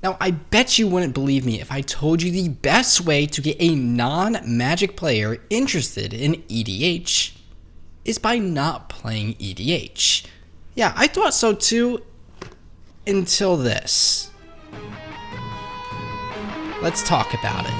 Now, I bet you wouldn't believe me if I told you the best way to get a non-Magic player interested in EDH is by not playing EDH. Yeah, I thought so too, until this. Let's talk about it.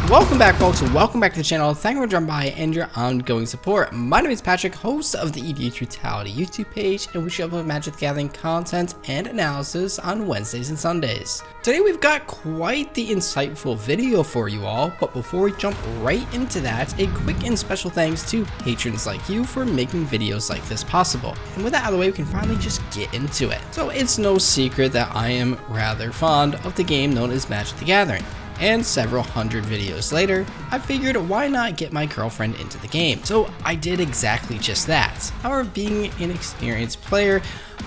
Welcome back, folks. Welcome back to the channel. Thank you for dropping by and your ongoing support. My name is Patrick, host of the EDH Brutality YouTube page, and we show up with Magic the Gathering content and analysis on Wednesdays and Sundays. Today we've got quite the insightful video for you all, but before we jump right into that, a quick and special thanks to patrons like you for making videos like this possible. And with that out of the way, we can finally just get into it. So it's no secret that I am rather fond of the game known as Magic the Gathering. And several hundred videos later, I figured why not get my girlfriend into the game. So I did exactly just that. However, being an inexperienced player,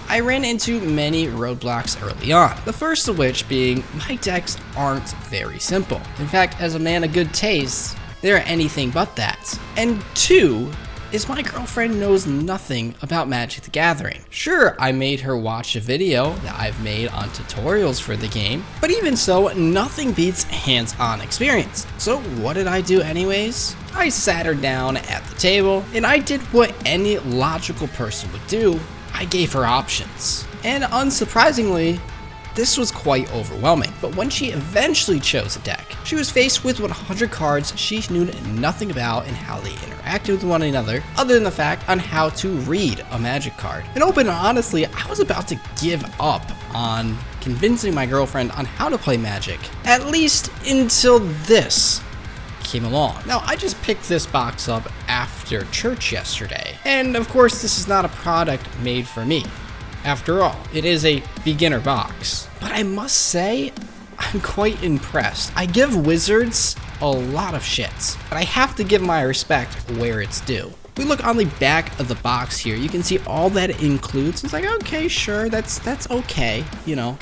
I ran into many roadblocks early on. The first of which being my decks aren't very simple. In fact, as a man of good taste, they're anything but that. And two, is my girlfriend knows nothing about Magic the Gathering. Sure, I made her watch a video that I've made on tutorials for the game, but even so, nothing beats hands-on experience. So what did I do anyways? I sat her down at the table, and I did what any logical person would do. I gave her options. And unsurprisingly, this was quite overwhelming, but when she eventually chose a deck, she was faced with 100 cards she knew nothing about and how they interacted with one another, other than the fact on how to read a Magic card. And open and honestly, I was about to give up on convincing my girlfriend on how to play Magic, at least until this came along. Now, I just picked this box up after church yesterday, and of course this is not a product made for me. After all, it is a beginner box. But I must say, I'm quite impressed. I give Wizards a lot of shit, but I have to give my respect where it's due. We look on the back of the box here, you can see all that it includes. It's like, okay, sure, that's okay, you know,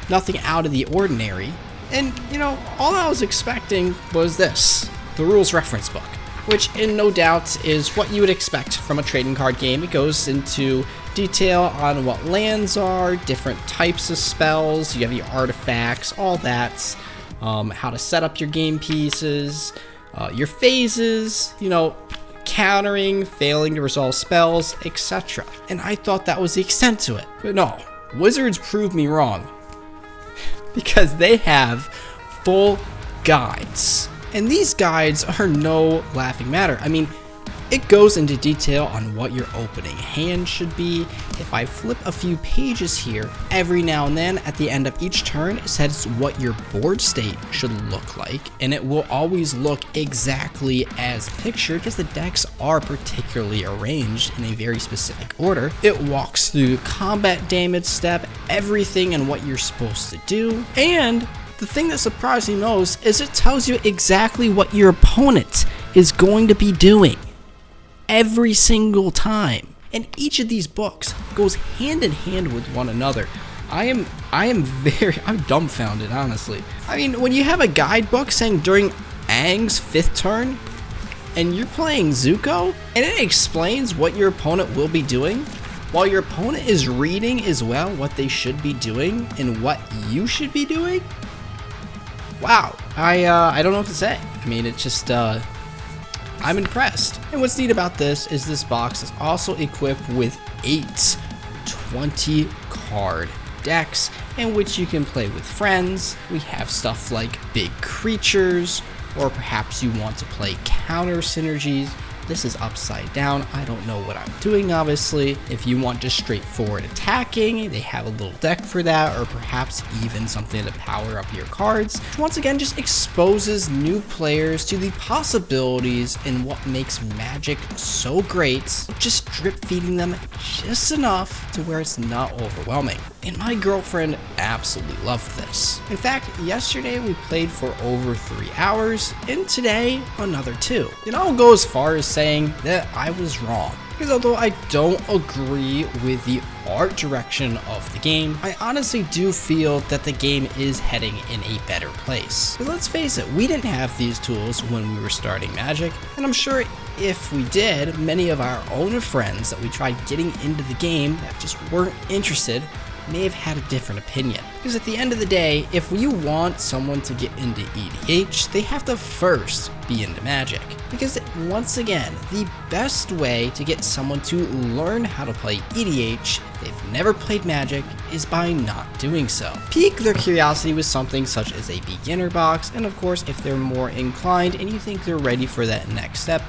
nothing out of the ordinary. And, you know, all I was expecting was this, the rules reference book, which in no doubt is what you would expect from a trading card game. It goes into detail on what lands are, different types of spells, you have your artifacts, all that, how to set up your game pieces, your phases, you know, countering, failing to resolve spells, etc. And I thought that was the extent to it. But no, Wizards proved me wrong, because they have full guides. And these guides are no laughing matter. I mean, it goes into detail on what your opening hand should be. If I flip a few pages here, every now and then at the end of each turn, it says what your board state should look like, and it will always look exactly as pictured because the decks are particularly arranged in a very specific order. It walks through combat damage step, everything and what you're supposed to do, and the thing that surprised me most is it tells you exactly what your opponent is going to be doing every single time. And each of these books goes hand in hand with one another. I'm dumbfounded, honestly. I mean, when you have a guidebook saying during Aang's 5th turn, and you're playing Zuko, and it explains what your opponent will be doing, while your opponent is reading as well what they should be doing and what you should be doing, wow, I don't know what to say. I mean, it's just, I'm impressed. And what's neat about this box is also equipped with 8 20 card decks in which you can play with friends. We have stuff like big creatures, or perhaps you want to play counter synergies. This is upside down. I don't know what I'm doing, obviously. If you want just straightforward attacking, they have a little deck for that, or perhaps even something to power up your cards. Once again, just exposes new players to the possibilities and what makes Magic so great, just drip feeding them just enough to where it's not overwhelming. And my girlfriend absolutely loved this. In fact, yesterday we played for over 3 hours, and today another 2. And I'll go as far as saying that I was wrong, because although I don't agree with the art direction of the game, I honestly do feel that the game is heading in a better place. But let's face it, we didn't have these tools when we were starting Magic, and I'm sure if we did, many of our own friends that we tried getting into the game that just weren't interested may have had a different opinion. Because at the end of the day, if you want someone to get into EDH, they have to first be into Magic. Because once again, the best way to get someone to learn how to play EDH if they've never played Magic is by not doing so. Pique their curiosity with something such as a beginner box, and of course if they're more inclined and you think they're ready for that next step,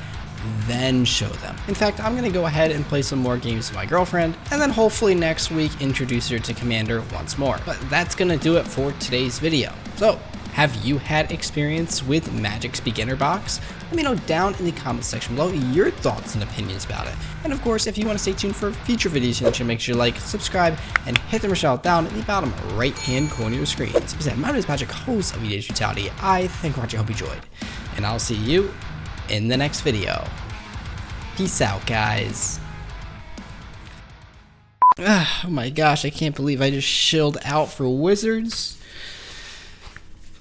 then show them. In fact, I'm gonna go ahead and play some more games with my girlfriend, and then hopefully next week introduce her to Commander once more. But that's gonna do it for today's video. So, have you had experience with Magic's beginner box? Let me know down in the comment section below your thoughts and opinions about it. And of course, if you want to stay tuned for future videos, you should make sure you like, subscribe, and hit the bell down in the bottom right hand corner of your screen. So, my name is Patrick, host of EDH Brutality. I thank you for watching, hope you enjoyed, and I'll see you in the next video. Peace out, guys. Oh my gosh, I can't believe I just shilled out for Wizards.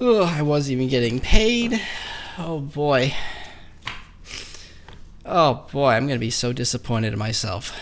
Oh, I wasn't even getting paid. Oh boy. Oh boy, I'm gonna be so disappointed in myself.